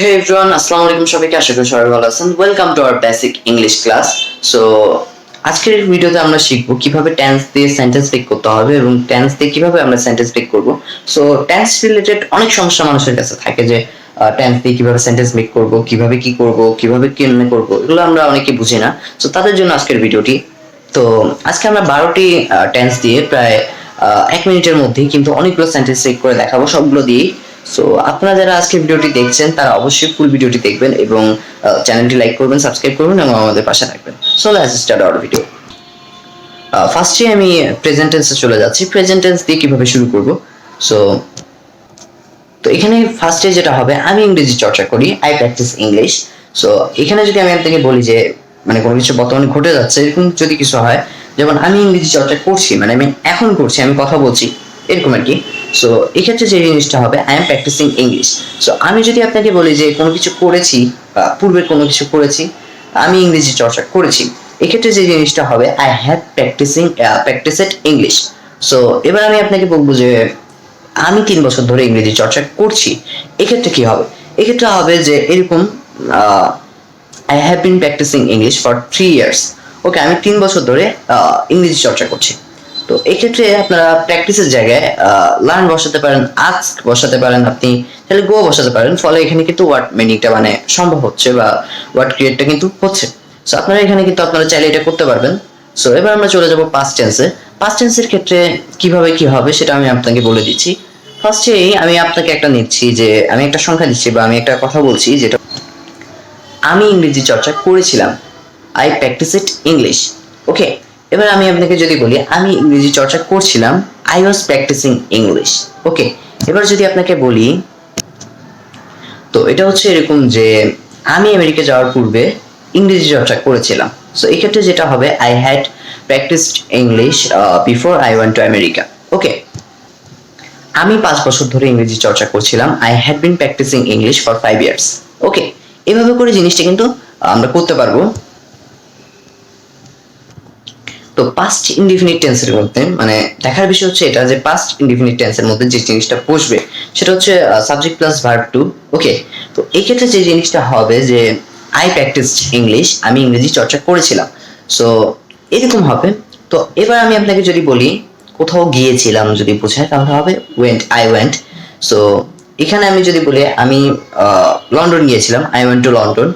Hey everyone, আসসালামু আলাইকুম সবাইকে, আশা করি সবাই ভালো আছেন। Welcome to our basic English class. So আজকের ভিডিওতে আমরা শিখব কিভাবে টেন্স দিয়ে সেন্টেন্স মেক করতে হবে এবং টেন্স দিয়ে কিভাবে আমরা সেন্টেন্স মেক করব। সো টেন্স রিলেটেড অনেক সমস্যা মানুষের কাছে থাকে যে টেন্স দিয়ে কিভাবে সেন্টেন্স মেক করব, কিভাবে কি করব, কিভাবে কেমনে করব, এগুলো আমরা অনেকে বুঝি না। সো তাদের জন্য আজকের ভিডিওটি। তো আজকে আমরা 12টি টেন্স দিয়ে প্রায় 1 মিনিটের মধ্যেই কিন্তু অনেকগুলো সেন্টেন্স মেক করে দেখাবো, সবগুলো দিয়ে। সো আপনারা যারা আজকে ভিডিওটি দেখছেন তারা অবশ্যই ফুল ভিডিওটি দেখবেন এবং চ্যানেলটি লাইক করবেন, সাবস্ক্রাইব করবেন এবং আমাদের পাশে থাকবেন। So let's start our video. ফার্স্টে আমি প্রেজেন্ট টেন্সে চলে যাচ্ছি। প্রেজেন্ট টেন্স দিয়ে কিভাবে শুরু করব। সো তো এখানে ফার্স্টে যেটা হবে, আমি ইংরেজি চর্চা করি, আই প্র্যাকটিস ইংলিশ। সো এখানে যদি আমি আপনাকে বলি যে মানে কোনো কিছু বর্তমানে ঘটে যাচ্ছে এরকম যদি কিছু হয়, যেমন আমি ইংরেজি চর্চা করছি, মানে আমি এখন করছি, আমি কথা বলছি, এরকম আর কি। সো এক্ষেত্রে যে জিনিসটা হবে, I am practising English. So আমি যদি আপনাকে বলি যে কোনো কিছু করেছি বা পূর্বে কোনো কিছু করেছি, আমি ইংরেজি চর্চা করেছি, এক্ষেত্রে যে জিনিসটা হবে, I have practised English. So এবার আমি আপনাকে বলবো যে আমি 3 বছর ধরে ইংরেজি চর্চা করছি, এক্ষেত্রে কি হবে? এক্ষেত্রে হবে যে এরকম, I have been practising English for 3 years. Okay, আমি 3 বছর ধরে ইংরেজি চর্চা করছি। তো এক্ষেত্রে আপনারা প্র্যাকটিসের জায়গায় লার্ন বসাতে পারেন, আস্ক বসাতে পারেন, আপনি তাহলে গো বসাতে পারেন। ফলে এখানে কিন্তু ওয়ার্ড মিনিংটা মানে সম্ভব হচ্ছে বা ওয়ার্ড ক্রিয়েটটা কিন্তু হচ্ছে। সো আপনারা এখানে কিন্তু আপনারা চাইলে এটা করতে পারবেন। সো এবার আমরা চলে যাব পাস্ট টেন্সে। পাস্ট টেন্সের ক্ষেত্রে কিভাবে কি হবে সেটা আমি আপনাকে বলে দিচ্ছি। ফার্স্টেই আমি আপনাকে একটা নিচ্ছি যে আমি একটা সংখ্যা দিচ্ছি বা আমি একটা কথা বলছি যেটা আমি ইংরেজি চর্চা করেছিলাম, আই প্র্যাকটিসড ইংলিশ। ওকে, এবার আমি আপনাকে যদি বলি আমি ইংরেজি চর্চা করছিলাম, আই ওয়াজ প্র্যাকটিসিং ইংলিশ। ওকে, এবার যদি আপনাকে বলি, তো এটা হচ্ছে এরকম যে আমি আমেরিকা যাওয়ার পূর্বে ইংরেজি চর্চা করেছিলাম। সো এই ক্ষেত্রে যেটা হবে, I had practised English before I went to America. Okay, আমি 5 বছর ধরে ইংরেজি চর্চা করছিলাম, I had been practising English for 5 years. Okay, এভাবে করে জিনিসটা কিন্তু আমরা করতে পারবো। তো পাস্ট ইনডিফিনিট টেন্সের মধ্যে মানে দেখার বিষয় হচ্ছে এটা যে পাস্ট ইনডিফিনিট টেন্সের মধ্যে যে জিনিসটা বসবে সেটা হচ্ছে সাবজেক্ট প্লাস ভার্ব টু। ওকে, তো এই ক্ষেত্রে যে জিনিসটা হবে যে আই প্র্যাকটিসড ইংলিশ, আমি ইংরেজি চর্চা করেছিলাম। সো এরকম হবে। তো এবার আমি আপনাকে যদি বলি কোথাও গিয়েছিলাম যদি বোঝায় তাহলে হবে ওয়েন্ট, আই ওয়েন্ট। সো এখানে আমি যদি বলি আমি লন্ডন গিয়েছিলাম, আই ওয়েন্ট টু লন্ডন।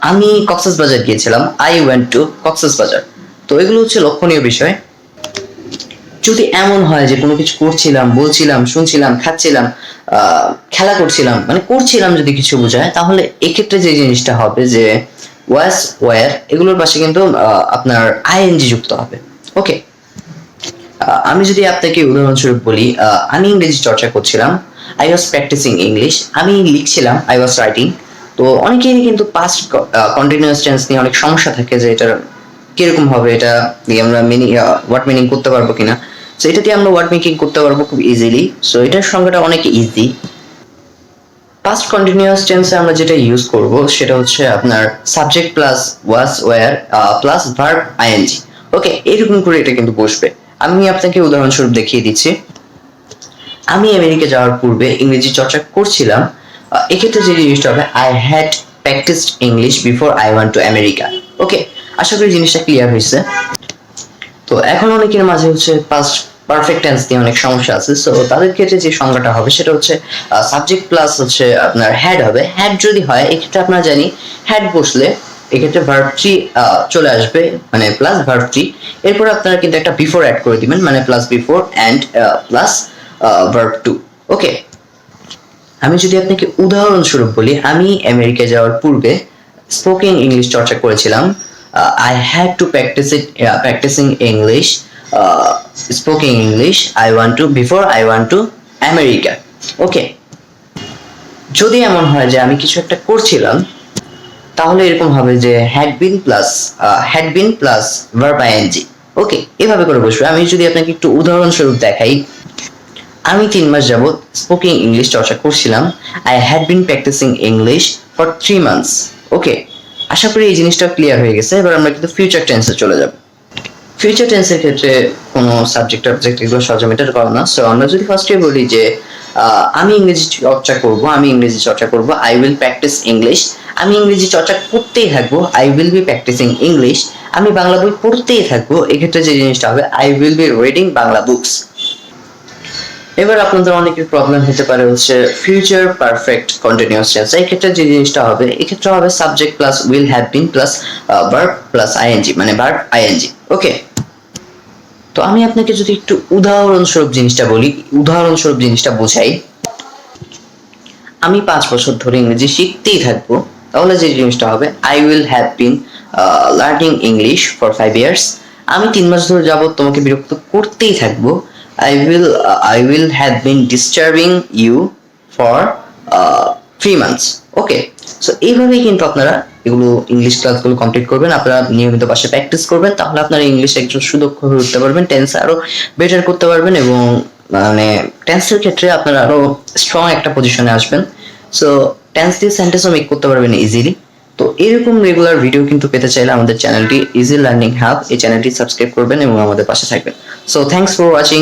আমি কক্সবাজার গিয়েছিলাম, আই ওয়েন্ট টু কক্সবাজার। তো এগুলো হচ্ছে লক্ষণীয় বিষয়। যদি এমন হয় যে কোনো কিছু করছিলাম, বলছিলাম, শুনছিলাম, খাচ্ছিলাম, খেলা করছিলাম, মানে করছিলাম যদি কিছু বোঝায়, তাহলে এক্ষেত্রে যে জিনিসটা হবে যে ওয়াজ, ওয়ার, এগুলোর পাশে কিন্তু আপনার আইএনজি যুক্ত হবে। ওকে, আমি যদি আপনাকে উদাহরণস্বরূপ বলি, আমি ইংরেজি চর্চা করছিলাম, আই ওয়াজ প্র্যাকটিসিং ইংলিশ। আমি লিখছিলাম, আই ওয়াজ রাইটিং। তো অনেকেরই কিন্তু পাস্ট কন্টিনিউয়াস টেন্স নিয়ে অনেক সমস্যা থাকে যে এটার কিরকম হবে, এটা দিয়ে আমরা মিনিং, ওয়ার্ড মিনিং করতে পারবো কিনা। সো এটা দিয়ে আমরা ওয়ার্ড মেকিং করতে পারবো খুব ইজিলি। সো এটার সংখ্যাটা অনেক ইজি। পাস্ট কন্টিনিউয়াস টেন্সে আমরা যেটা ইউজ করব সেটা হচ্ছে আপনার subject plus was, were plus verb ING. Okay, এরকম করে এটা কিন্তু বসবে। আমি আপনাকে উদাহরণস্বরূপ দেখিয়ে দিচ্ছি। আমি আমেরিকা যাওয়ার পূর্বে ইংরেজি চর্চা করছিলাম, এক্ষেত্রে যে জিনিসটা হবে, I had practised English before I went to America. Okay, আশা করি জিনিসটা ক্লিয়ার হয়েছে। তো এখন অনেকের মাঝে হচ্ছে পাস্ট পারফেক্ট টেন্স নিয়ে অনেক সমস্যা আছে। সো তাদের ক্ষেত্রে যে সংজ্ঞাটা হবে সেটা হচ্ছে সাবজেক্ট প্লাস হচ্ছে আপনার হ্যাড হবে। হ্যাড যদি হয় এক্ষেত্রে আপনারা জানি হ্যাড বসলে এক্ষেত্রে ভার্ব থ্রি চলে আসবে, মানে প্লাস ভার্ব থ্রি। এরপর আপনারা কিন্তু একটা বিফোর অ্যাড করে দিবেন, মানে plus before and plus verb to. Okay, আমি যদি আপনাকে উদাহরণস্বরূপ বলি, আমি আমেরিকা যাওয়ার পূর্বে স্পোকেন ইংলিশ চর্চা করেছিলাম, I had to practising English, spoken English, I want to before I want to America. Okay, যদি এমন হয় যে আমি কিছু একটা করছিলাম তাহলে এরকম হবে যে had been plus verb ING. Okay, এভাবে করে বসবে। আমি যদি আপনাকে একটু উদাহরণস্বরূপ দেখাই, আমি 3 মাস যাবত স্পোকিং ইংলিশ চর্চা করছিলাম, I had been practising English for 3 months. Okay, আশা করি এই জিনিসটা ক্লিয়ার হয়ে গেছে। এবার আমরা কিন্তু ফিউচার টেন্সে চলে যাব। ফিউচার টেন্সের ক্ষেত্রে কোনো সাবজেক্ট অবজেক্ট এগুলো সহজে মেটার করে না। সো আমরা যদি ফার্স্টে বলি যে আমি ইংরেজি চর্চা করব, আই উইল প্র্যাকটিস ইংলিশ। আমি ইংরেজি চর্চা করতেই থাকবো, I will be practising English. আমি বাংলা বই পড়তেই থাকবো, এক্ষেত্রে যে জিনিসটা হবে I will be reading Bangla books. এবার আপনাদের অনেকের প্রবলেম হতে পারে হচ্ছে ফিউচার পারফেক্ট কন্টিনিউয়াস টেন্স। এই ক্ষেত্রে যে জিনিসটা হবে, এক্ষেত্রে হবে subject plus will have been plus verb plus ING, মানে ভার্ব আইএনজি। ওকে, তো আমি আপনাকে যদি একটু উদাহরণস্বরূপ জিনিসটা বোঝাই, আমি 5 বছর ধরে ইংরেজি শিখতেই থাকবো, তাহলে যে জিনিসটা হবে I will have been learning English for 5 years. আমি 3 মাস ধরে যাবত তোমাকে বিরক্ত করতেই থাকবো, I will have been disturbing you for 3 months. Okay, so এইভাবেই কিন্তু আপনারা এগুলো ইংলিশ ক্লাসগুলো কমপ্লিট করবেন। আপনারা নিয়মিত পাশে প্র্যাকটিস করবেন, তাহলে আপনারা ইংলিশে একজন সুদক্ষ হয়ে উঠতে পারবেন, টেন্স আরো বেটার করতে পারবেন, এবং মানে টেন্সের ক্ষেত্রে আপনারা আরো স্ট্রং একটা পজিশনে আসবেন। সো টেন্স দিয়ে সেন্টেন্সও মেক করতে পারবেন ইজিলি। তো এরকম রেগুলার ভিডিও কিন্তু পেতে চাইলে আমাদের চ্যানেলটি ইজি লার্নিং হাব, এই চ্যানেলটি সাবস্ক্রাইব করবেন এবং আমাদের পাশে থাকবেন। So thanks for watching.